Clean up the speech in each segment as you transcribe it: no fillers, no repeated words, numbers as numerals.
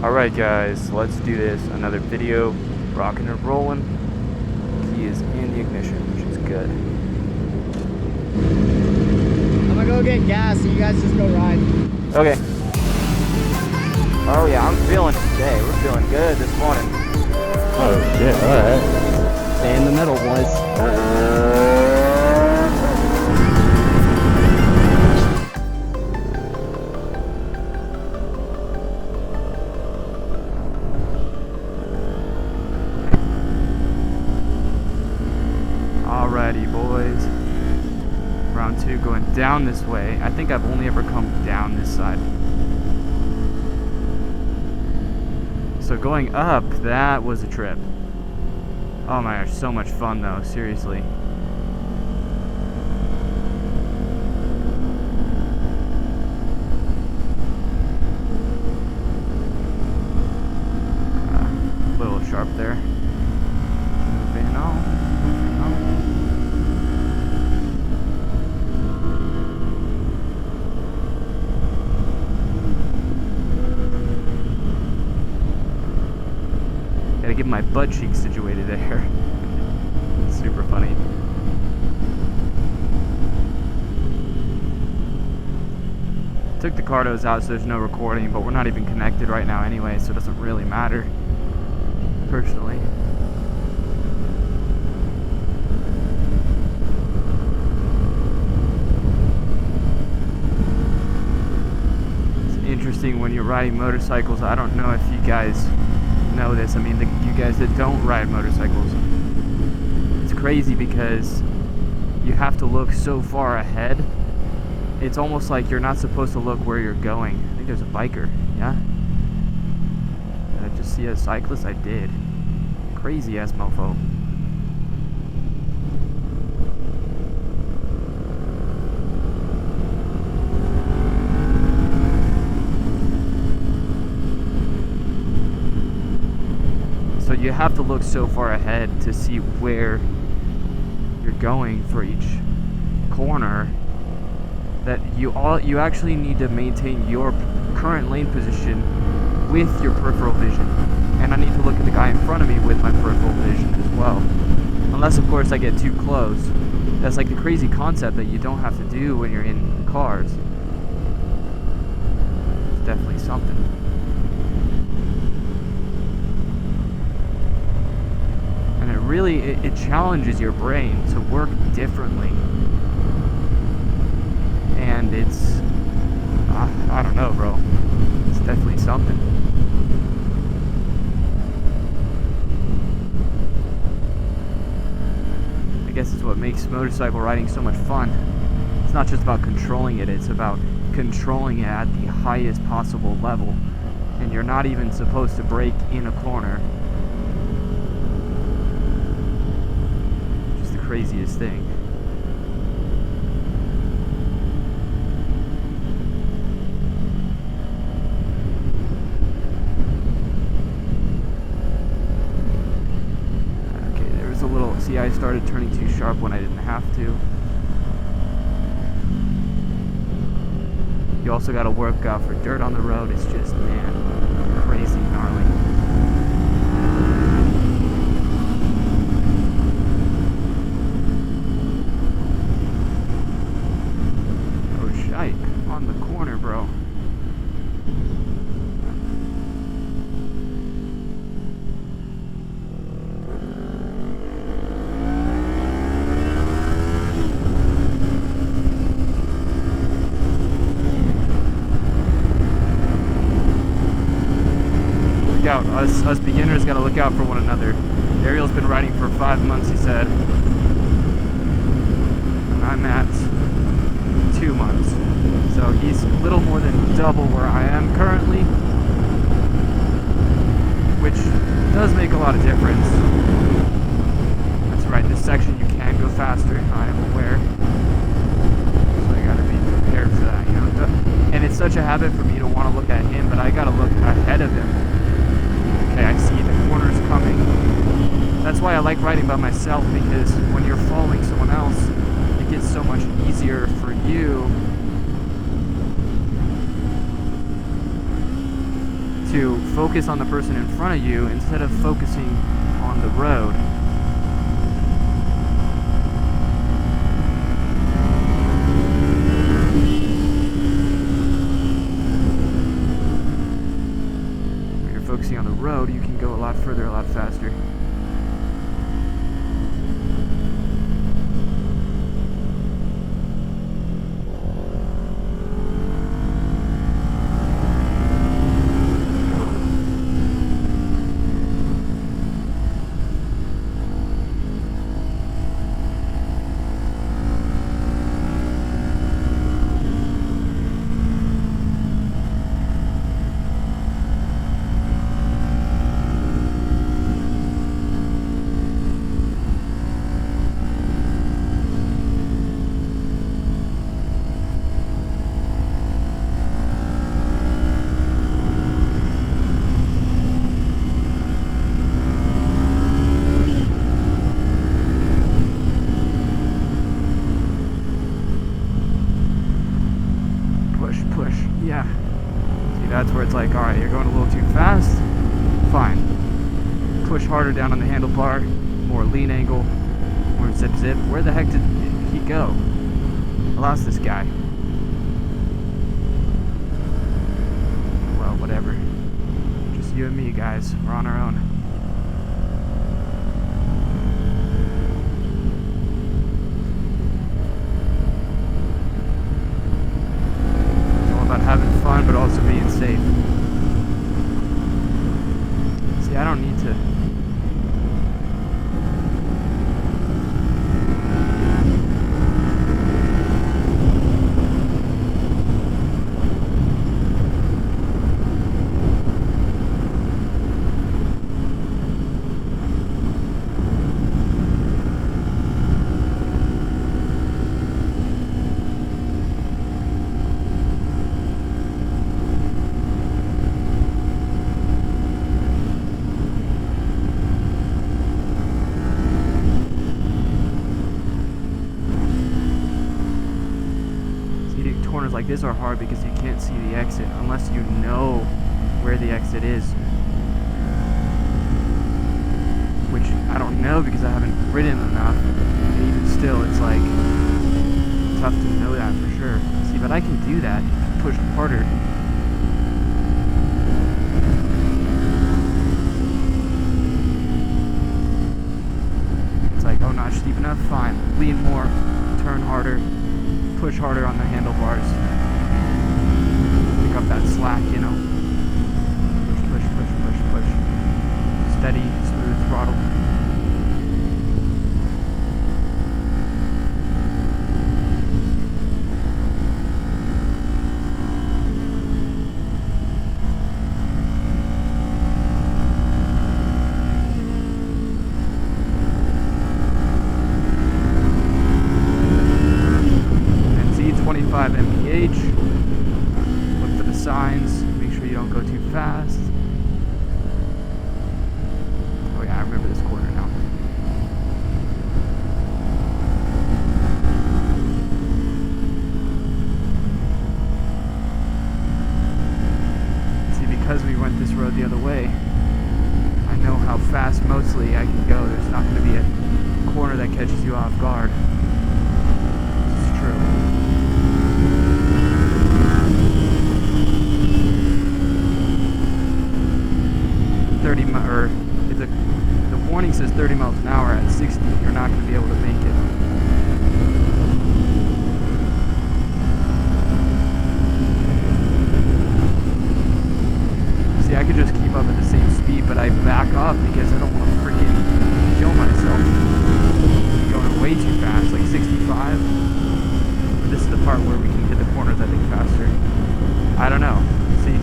Alright guys, let's do this. Another video, rocking and rolling. Key is in the ignition, which is good. I'm gonna go get gas so you guys just go ride. Okay. Oh yeah, I'm feeling it today. We're feeling good this morning. Oh shit, alright. Stay in the middle, boys. Alrighty boys. Round 2 going down this way. I think I've only ever come down this side. So going up, that was a trip. Oh my gosh, so much fun though, seriously. A little sharp there. Moving on. Gotta get my butt cheeks situated there. It's super funny. Took the Cardos out so there's no recording, but we're not even connected right now anyway, so it doesn't really matter, personally. It's interesting when you're riding motorcycles. I don't know if you guys know this. I mean, you guys that don't ride motorcycles, it's crazy because you have to look so far ahead. It's almost like you're not supposed to look where you're going. I think there's a biker. Yeah, did I just see a cyclist? I did. Crazy ass mofo. So you have to look so far ahead to see where you're going for each corner that you actually need to maintain your current lane position with your peripheral vision. And I need to look at the guy in front of me with my peripheral vision as well. Unless of course I get too close. That's like the crazy concept that you don't have to do when you're in cars. It's definitely something. Really, it challenges your brain to work differently, and it's I don't know, bro, it's definitely something. I guess it's what makes motorcycle riding so much fun. It's not just about controlling it, it's about controlling it at the highest possible level, and you're not even supposed to brake in a corner. Craziest thing. Okay, there was a little, see, I started turning too sharp when I didn't have to. You also got to work out for dirt on the road. It's just, man, crazy gnarly. On the corner, bro. Look out, us beginners gotta look out for one another. Ariel's been riding for 5 months, he said. And I'm at 2 months. So he's a little more than double where I am currently, which does make a lot of difference. That's right, this section you can go faster, I am aware. So I gotta be prepared for that, you know. And it's such a habit for me to want to look at him, but I gotta look ahead of him. Okay, I see the corners coming. That's why I like riding by myself, because when you're following someone else, it gets so much easier for you to focus on the person in front of you instead of focusing on the road. When you're focusing on the road, you can go a lot further, a lot faster. Yeah. See, that's where it's like, alright, you're going a little too fast. Fine. Push harder down on the handlebar. More lean angle. More zip zip. Where the heck did he go? I lost this guy. Well, whatever. Just you and me, guys. We're on our own. Having fun, but also being safe. See, I don't need to. Corners like this are hard because you can't see the exit unless you know where the exit is, which I don't know because I haven't ridden enough, and even still it's like tough to know that for sure. See, but I can do that, push harder. It's like, oh, not steep enough, fine, lean more, turn harder, push harder on the handlebars. Pick up that slack, you know. Push, push, push, push, push. Steady, smooth throttle. mph. Look for the signs. Make sure you don't go too fast. Oh yeah, I remember this corner now. See, because we went this road the other way, I know how fast mostly I can go. There's not going to be a corner that catches you off guard. It's true. Or if the warning says 30 miles an hour at 60, you're not going to be able to make it. See, I could just keep up at the same speed, but I back up because I don't want to freaking kill myself. I'm going way too fast, like 65. But this is the part where we can hit the corners, I think, faster. I don't know. See?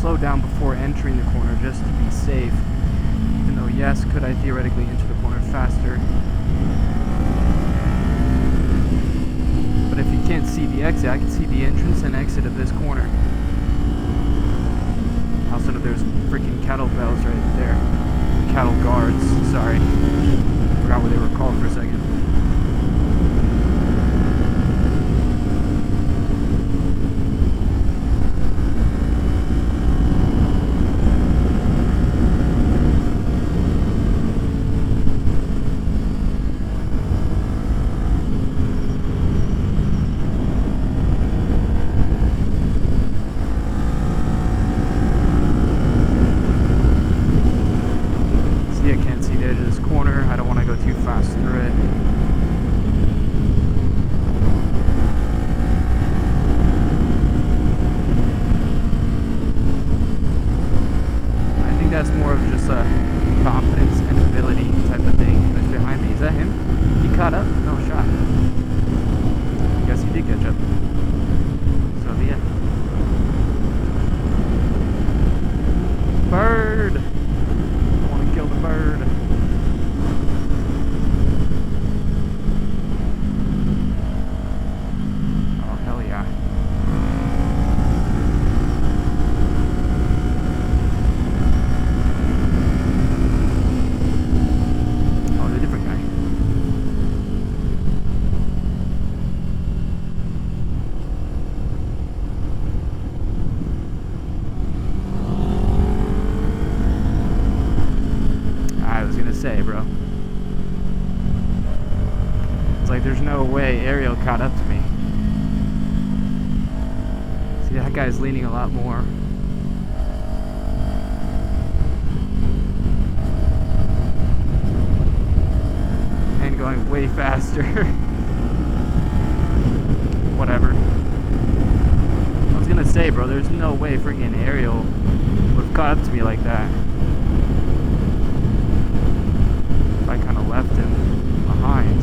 Slow down before entering the corner just to be safe. yes, could I theoretically enter the corner faster? But if you can't see the exit, I can see the entrance and exit of this corner. Also, there's freaking cattle bells right there. Cattle guards, sorry. Forgot what they were called for a second. That's more of just a confidence and ability type of thing. Who's behind me? Is that him? He caught up? No shot. I guess he did catch up. So yeah. Bird! I want to kill the bird. Oh, hell yeah. Say, bro. It's like there's no way Ariel caught up to me. See, that guy's leaning a lot more. And going way faster. Whatever. I was gonna say, bro, there's no way freaking Ariel would have caught up to me like that. I kind of left him behind.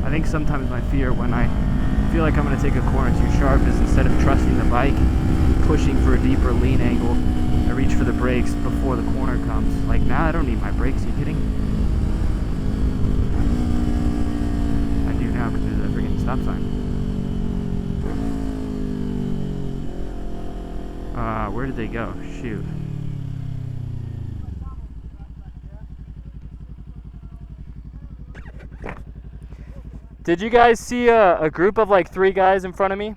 I think sometimes my fear when I feel like I'm going to take a corner too sharp is instead of trusting the bike, pushing for a deeper lean angle, I reach for the brakes before the corner comes. Like now I don't need my brakes, are you kidding? I do now because there's a freaking stop sign. Where did they go? Shoot. Did you guys see a group of like 3 guys in front of me?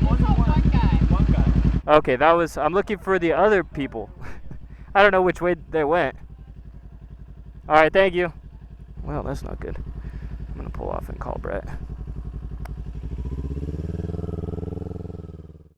One guy. Okay, that was, I'm looking for the other people. I don't know which way they went. Alright, thank you. Well, that's not good. I'm gonna pull off and call Brett.